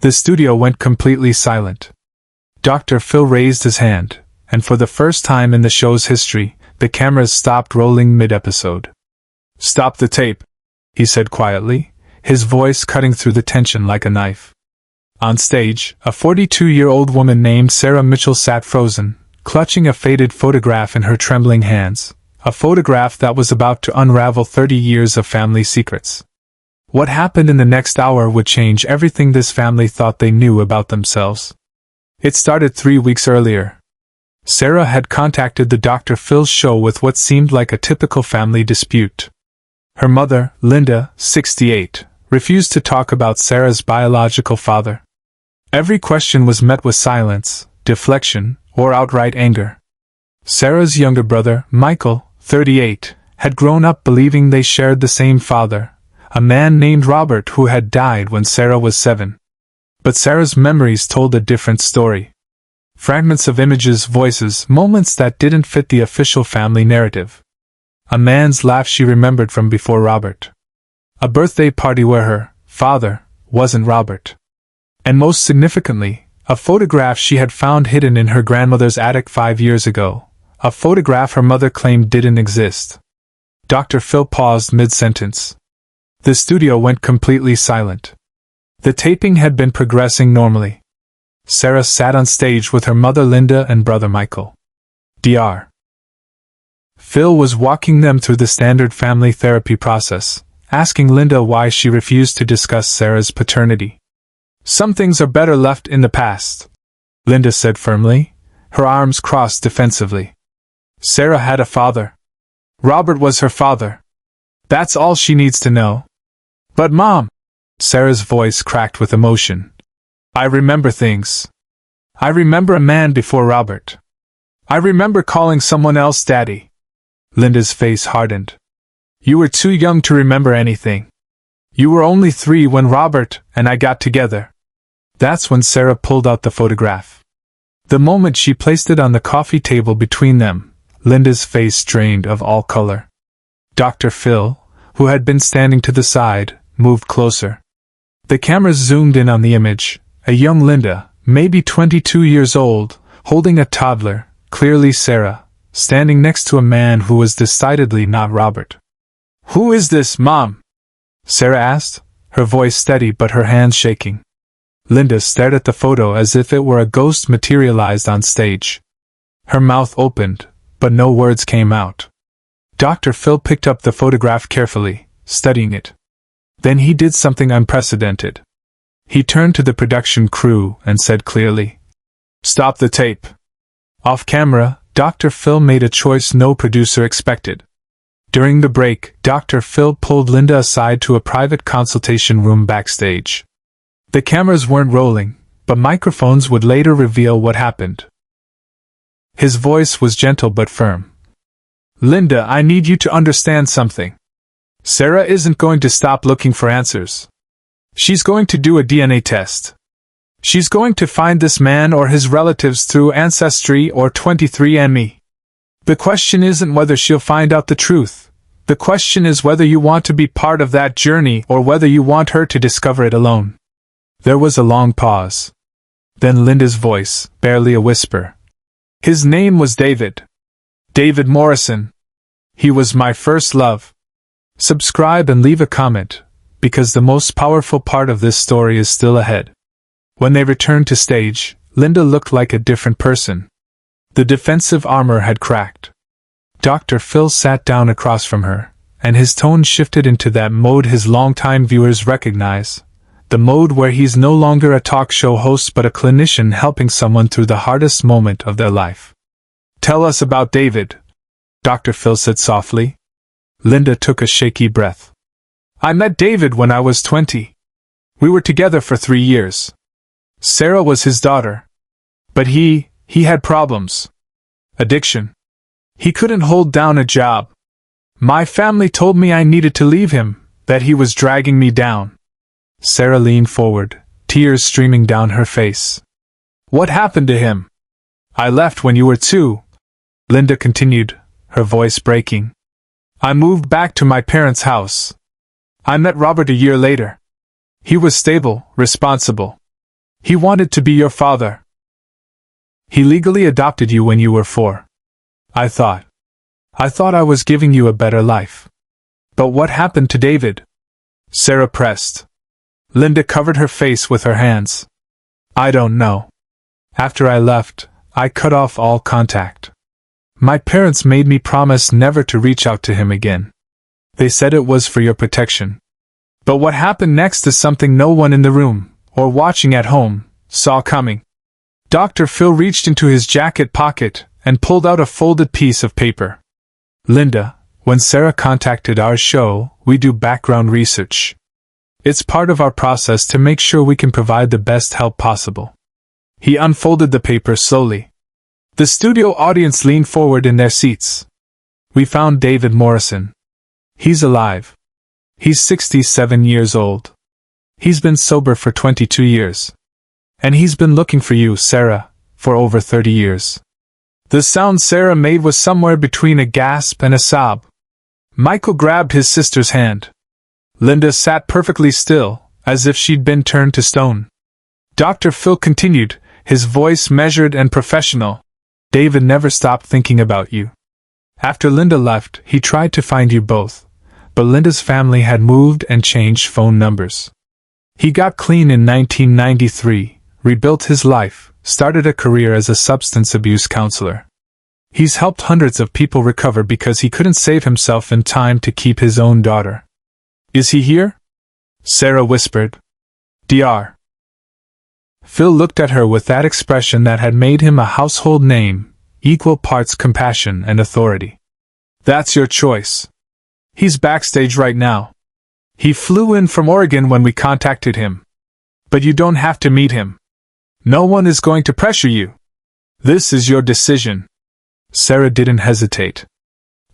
The studio went completely silent. Dr. Phil raised his hand, and for the first time in the show's history, the cameras stopped rolling mid-episode. "Stop the tape," he said quietly, his voice cutting through the tension like a knife. On stage, a 42-year-old woman named Sarah Mitchell sat frozen, clutching a faded photograph in her trembling hands, a photograph that was about to unravel 30 years of family secrets. What happened in the next hour would change everything this family thought they knew about themselves. It started 3 weeks earlier. Sarah had contacted the Dr. Phil show with what seemed like a typical family dispute. Her mother, Linda, 68, refused to talk about Sarah's biological father. Every question was met with silence, deflection, or outright anger. Sarah's younger brother, Michael, 38, had grown up believing they shared the same father, a man named Robert who had died when Sarah was 7. But Sarah's memories told a different story. Fragments of images, voices, moments that didn't fit the official family narrative. A man's laugh she remembered from before Robert. A birthday party where her father wasn't Robert. And most significantly, a photograph she had found hidden in her grandmother's attic 5 years ago, a photograph her mother claimed didn't exist. Dr. Phil paused mid-sentence. The studio went completely silent. The taping had been progressing normally. Sarah sat on stage with her mother Linda and brother Michael. Dr. Phil was walking them through the standard family therapy process, asking Linda why she refused to discuss Sarah's paternity. "Some things are better left in the past," Linda said firmly, her arms crossed defensively. Sarah had a father. Robert was her father. That's all she needs to know. "But Mom," Sarah's voice cracked with emotion, "I remember things. I remember a man before Robert. I remember calling someone else Daddy." Linda's face hardened. "You were too young to remember anything. You were only 3 when Robert and I got together." That's when Sarah pulled out the photograph. The moment she placed it on the coffee table between them, Linda's face drained of all color. Dr. Phil, who had been standing to the side, moved closer. The cameras zoomed in on the image, a young Linda, maybe 22 years old, holding a toddler, clearly Sarah, standing next to a man who was decidedly not Robert. "Who is this, Mom?" Sarah asked, her voice steady but her hands shaking. Linda stared at the photo as if it were a ghost materialized on stage. Her mouth opened, but no words came out. Dr. Phil picked up the photograph carefully, studying it. Then he did something unprecedented. He turned to the production crew and said clearly, "Stop the tape." Off camera, Dr. Phil made a choice no producer expected. During the break, Dr. Phil pulled Linda aside to a private consultation room backstage. The cameras weren't rolling, but microphones would later reveal what happened. His voice was gentle but firm. "Linda, I need you to understand something. Sarah isn't going to stop looking for answers. She's going to do a DNA test. She's going to find this man or his relatives through Ancestry or 23andMe. The question isn't whether she'll find out the truth. The question is whether you want to be part of that journey or whether you want her to discover it alone." There was a long pause. Then Linda's voice, barely a whisper. "His name was David. David Morrison. He was my first love." Subscribe and leave a comment, because the most powerful part of this story is still ahead. When they returned to stage, Linda looked like a different person. The defensive armor had cracked. Dr. Phil sat down across from her, and his tone shifted into that mode his longtime viewers recognize. The mode where he's no longer a talk show host but a clinician helping someone through the hardest moment of their life. "Tell us about David," Dr. Phil said softly. Linda took a shaky breath. "I met David when I was 20. We were together for 3 years. Sarah was his daughter. But he had problems. Addiction. He couldn't hold down a job. My family told me I needed to leave him, that he was dragging me down." Sarah leaned forward, tears streaming down her face. "What happened to him?" "I left when you were 2, Linda continued, her voice breaking. "I moved back to my parents' house. I met Robert a year later. He was stable, responsible. He wanted to be your father. He legally adopted you when you were 4. I thought I was giving you a better life. But what happened to David? Sarah pressed. Linda covered her face with her hands. I don't know. After I left, I cut off all contact. My parents made me promise never to reach out to him again. They said it was for your protection. But what happened next is something no one in the room, or watching at home, saw coming. Dr. Phil reached into his jacket pocket and pulled out a folded piece of paper. Linda, when Sarah contacted our show, we do background research. It's part of our process to make sure we can provide the best help possible. He unfolded the paper slowly. The studio audience leaned forward in their seats. We found David Morrison. He's alive. He's 67 years old. He's been sober for 22 years. And he's been looking for you, Sarah, for over 30 years. The sound Sarah made was somewhere between a gasp and a sob. Michael grabbed his sister's hand. Linda sat perfectly still, as if she'd been turned to stone. Dr. Phil continued, his voice measured and professional. David never stopped thinking about you. After Linda left, he tried to find you both, but Linda's family had moved and changed phone numbers. He got clean in 1993, rebuilt his life, started a career as a substance abuse counselor. He's helped hundreds of people recover because he couldn't save himself in time to keep his own daughter. Is he here? Sarah whispered. Dr. Phil looked at her with that expression that had made him a household name, equal parts compassion and authority. That's your choice. He's backstage right now. He flew in from Oregon when we contacted him. But you don't have to meet him. No one is going to pressure you. This is your decision. Sarah didn't hesitate.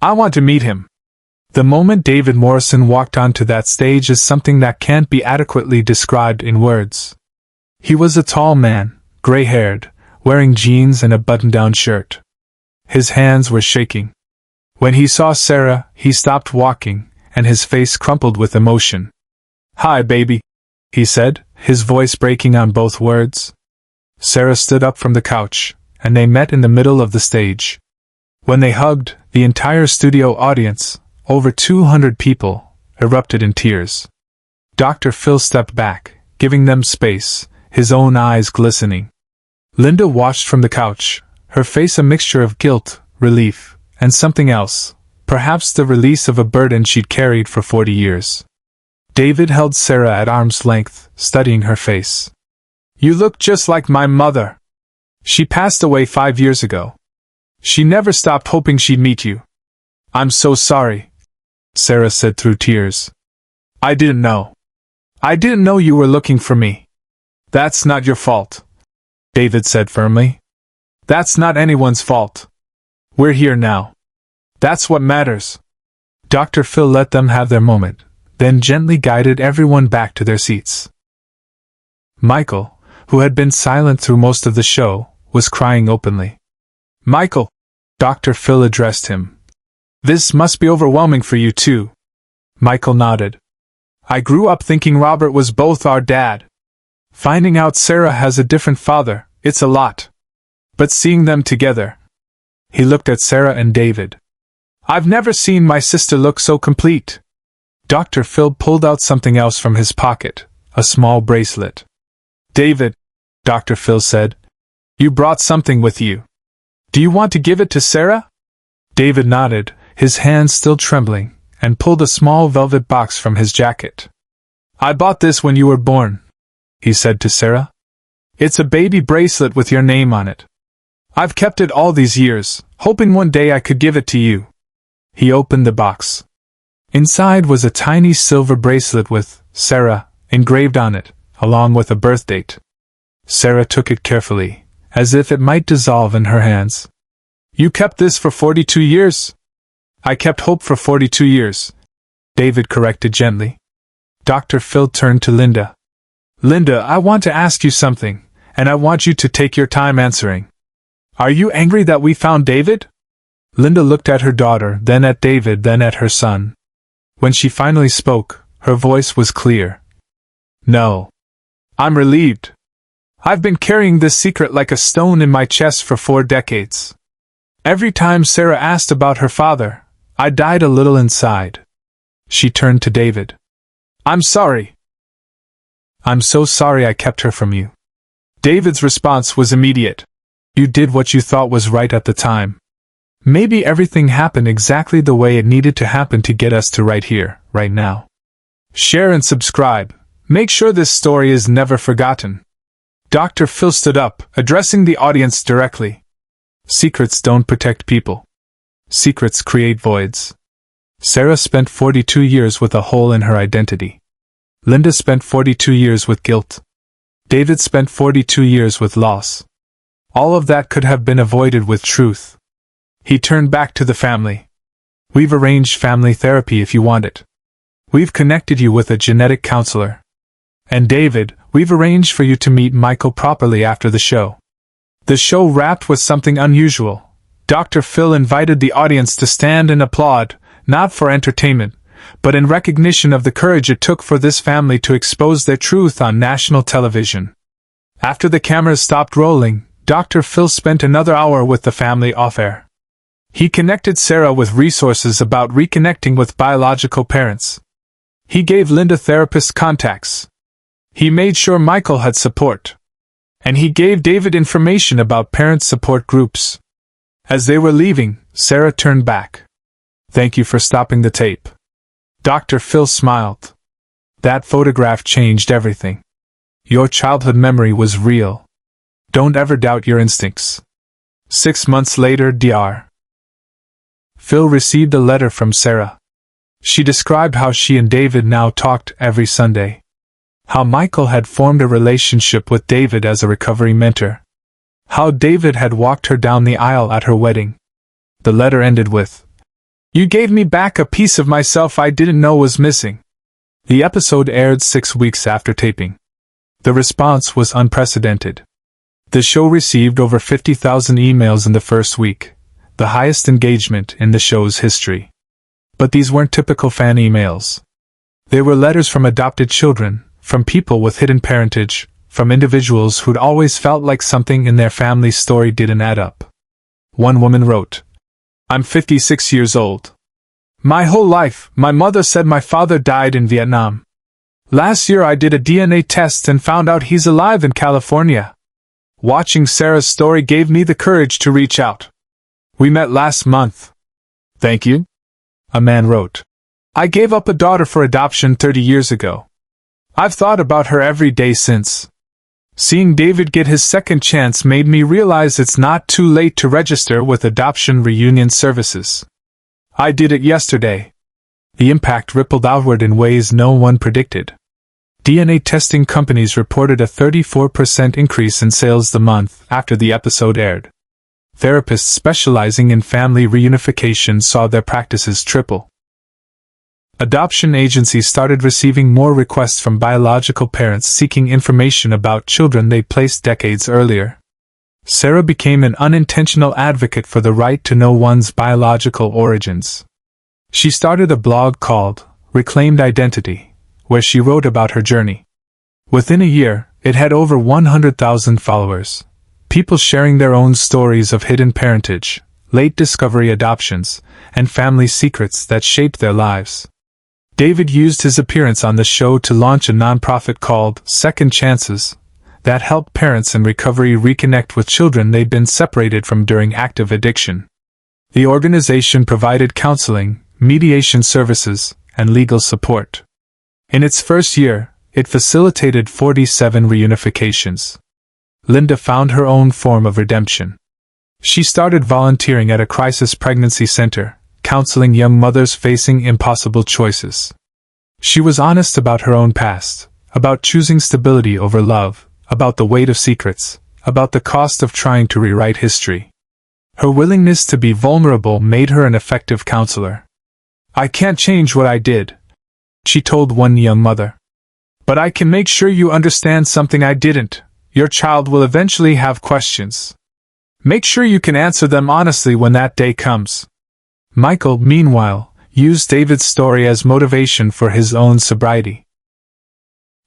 I want to meet him. The moment David Morrison walked onto that stage is something that can't be adequately described in words. He was a tall man, gray-haired, wearing jeans and a button-down shirt. His hands were shaking. When he saw Sarah, he stopped walking, and his face crumpled with emotion. Hi, baby, he said, his voice breaking on both words. Sarah stood up from the couch, and they met in the middle of the stage. When they hugged, the entire studio audience, over 200 people, erupted in tears. Dr. Phil stepped back, giving them space, his own eyes glistening. Linda watched from the couch, her face a mixture of guilt, relief, and something else, perhaps the release of a burden she'd carried for 40 years. David held Sarah at arm's length, studying her face. You look just like my mother. She passed away 5 years ago. She never stopped hoping she'd meet you. I'm so sorry, Sarah said through tears. I didn't know. I didn't know you were looking for me. That's not your fault, David said firmly. That's not anyone's fault. We're here now. That's what matters. Dr. Phil let them have their moment, then gently guided everyone back to their seats. Michael, who had been silent through most of the show, was crying openly. Michael, Dr. Phil addressed him. This must be overwhelming for you too. Michael nodded. I grew up thinking Robert was both our dad. Finding out Sarah has a different father, it's a lot. But seeing them together. He looked at Sarah and David. I've never seen my sister look so complete. Dr. Phil pulled out something else from his pocket, a small bracelet. David, Dr. Phil said, you brought something with you. Do you want to give it to Sarah? David nodded, his hands still trembling, and pulled a small velvet box from his jacket. I bought this when you were born, he said to Sarah. It's a baby bracelet with your name on it. I've kept it all these years, hoping one day I could give it to you. He opened the box. Inside was a tiny silver bracelet with Sarah engraved on it, along with a birth date. Sarah took it carefully, as if it might dissolve in her hands. You kept this for 42 years? I kept hope for 42 years, David corrected gently. Dr. Phil turned to Linda. Linda, I want to ask you something, and I want you to take your time answering. Are you angry that we found David? Linda looked at her daughter, then at David, then at her son. When she finally spoke, her voice was clear. No. I'm relieved. I've been carrying this secret like a stone in my chest for 4 decades. Every time Sarah asked about her father, I died a little inside. She turned to David. I'm sorry. I'm so sorry I kept her from you. David's response was immediate. You did what you thought was right at the time. Maybe everything happened exactly the way it needed to happen to get us to right here, right now. Share and subscribe. Make sure this story is never forgotten. Dr. Phil stood up, addressing the audience directly. Secrets don't protect people. Secrets create voids. Sarah spent 42 years with a hole in her identity. Linda spent 42 years with guilt. David spent 42 years with loss. All of that could have been avoided with truth. He turned back to the family. We've arranged family therapy if you want it. We've connected you with a genetic counselor. And David, we've arranged for you to meet Michael properly after the show. The show wrapped with something unusual. Dr. Phil invited the audience to stand and applaud, not for entertainment, but in recognition of the courage it took for this family to expose their truth on national television. After the cameras stopped rolling, Dr. Phil spent another hour with the family off-air. He connected Sarah with resources about reconnecting with biological parents. He gave Linda therapist contacts. He made sure Michael had support. And he gave David information about parent support groups. As they were leaving, Sarah turned back. Thank you for stopping the tape. Dr. Phil smiled. That photograph changed everything. Your childhood memory was real. Don't ever doubt your instincts. 6 months later, Dr. Phil received a letter from Sarah. She described how she and David now talked every Sunday. How Michael had formed a relationship with David as a recovery mentor. How David had walked her down the aisle at her wedding. The letter ended with, "You gave me back a piece of myself I didn't know was missing." The episode aired 6 weeks after taping. The response was unprecedented. The show received over 50,000 emails in the first week, the highest engagement in the show's history. But these weren't typical fan emails. They were letters from adopted children, from people with hidden parentage, from individuals who'd always felt like something in their family's story didn't add up. One woman wrote, "I'm 56 years old. My whole life, my mother said my father died in Vietnam. Last year I did a DNA test and found out he's alive in California. Watching Sarah's story gave me the courage to reach out. We met last month. Thank you." A man wrote, "I gave up a daughter for adoption 30 years ago. I've thought about her every day since. Seeing David get his second chance made me realize it's not too late to register with Adoption Reunion Services. I did it yesterday." The impact rippled outward in ways no one predicted. DNA testing companies reported a 34% increase in sales the month after the episode aired. Therapists specializing in family reunification saw their practices triple. Adoption agencies started receiving more requests from biological parents seeking information about children they placed decades earlier. Sarah became an unintentional advocate for the right to know one's biological origins. She started a blog called Reclaimed Identity, where she wrote about her journey. Within a year, it had over 100,000 followers. People sharing their own stories of hidden parentage, late discovery adoptions, and family secrets that shaped their lives. David used his appearance on the show to launch a nonprofit called Second Chances that helped parents in recovery reconnect with children they'd been separated from during active addiction. The organization provided counseling, mediation services, and legal support. In its first year, it facilitated 47 reunifications. Linda found her own form of redemption. She started volunteering at a crisis pregnancy center, counseling young mothers facing impossible choices. She was honest about her own past, about choosing stability over love, about the weight of secrets, about the cost of trying to rewrite history. Her willingness to be vulnerable made her an effective counselor. "I can't change what I did," she told one young mother. "But I can make sure you understand something I didn't. Your child will eventually have questions. Make sure you can answer them honestly when that day comes." Michael, meanwhile, used David's story as motivation for his own sobriety.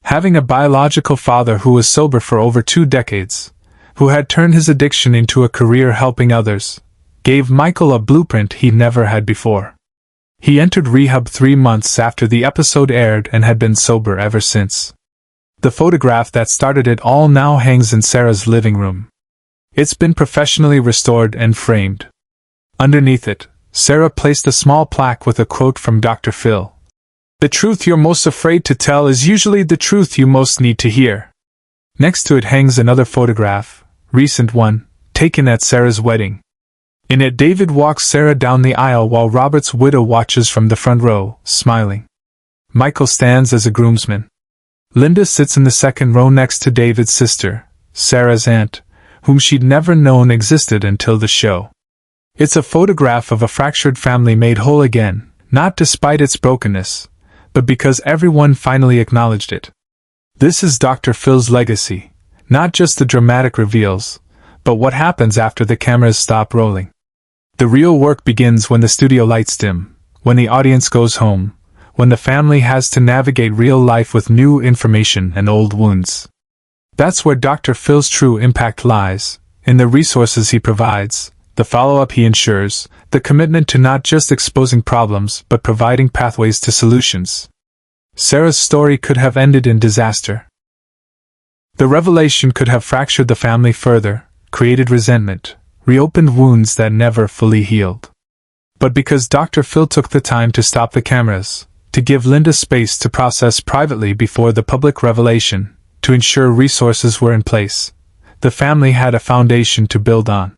Having a biological father who was sober for over 2 decades, who had turned his addiction into a career helping others, gave Michael a blueprint he never had before. He entered rehab 3 months after the episode aired and had been sober ever since. The photograph that started it all now hangs in Sarah's living room. It's been professionally restored and framed. Underneath it, Sarah placed a small plaque with a quote from Dr. Phil. "The truth you're most afraid to tell is usually the truth you most need to hear." Next to it hangs another photograph, recent one, taken at Sarah's wedding. In it, David walks Sarah down the aisle while Robert's widow watches from the front row, smiling. Michael stands as a groomsman. Linda sits in the second row next to David's sister, Sarah's aunt, whom she'd never known existed until the show. It's a photograph of a fractured family made whole again, not despite its brokenness, but because everyone finally acknowledged it. This is Dr. Phil's legacy, not just the dramatic reveals, but what happens after the cameras stop rolling. The real work begins when the studio lights dim, when the audience goes home, when the family has to navigate real life with new information and old wounds. That's where Dr. Phil's true impact lies, in the resources he provides, the follow-up he ensures, the commitment to not just exposing problems but providing pathways to solutions. Sarah's story could have ended in disaster. The revelation could have fractured the family further, created resentment, reopened wounds that never fully healed. But because Dr. Phil took the time to stop the cameras, to give Linda space to process privately before the public revelation, to ensure resources were in place, the family had a foundation to build on.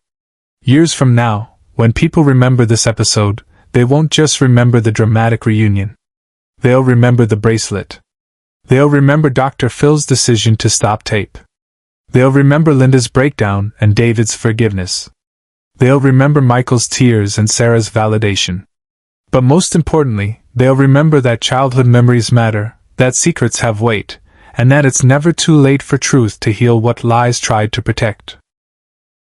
Years from now, when people remember this episode, they won't just remember the dramatic reunion. They'll remember the bracelet. They'll remember Dr. Phil's decision to stop tape. They'll remember Linda's breakdown and David's forgiveness. They'll remember Michael's tears and Sarah's validation. But most importantly, they'll remember that childhood memories matter, that secrets have weight, and that it's never too late for truth to heal what lies tried to protect.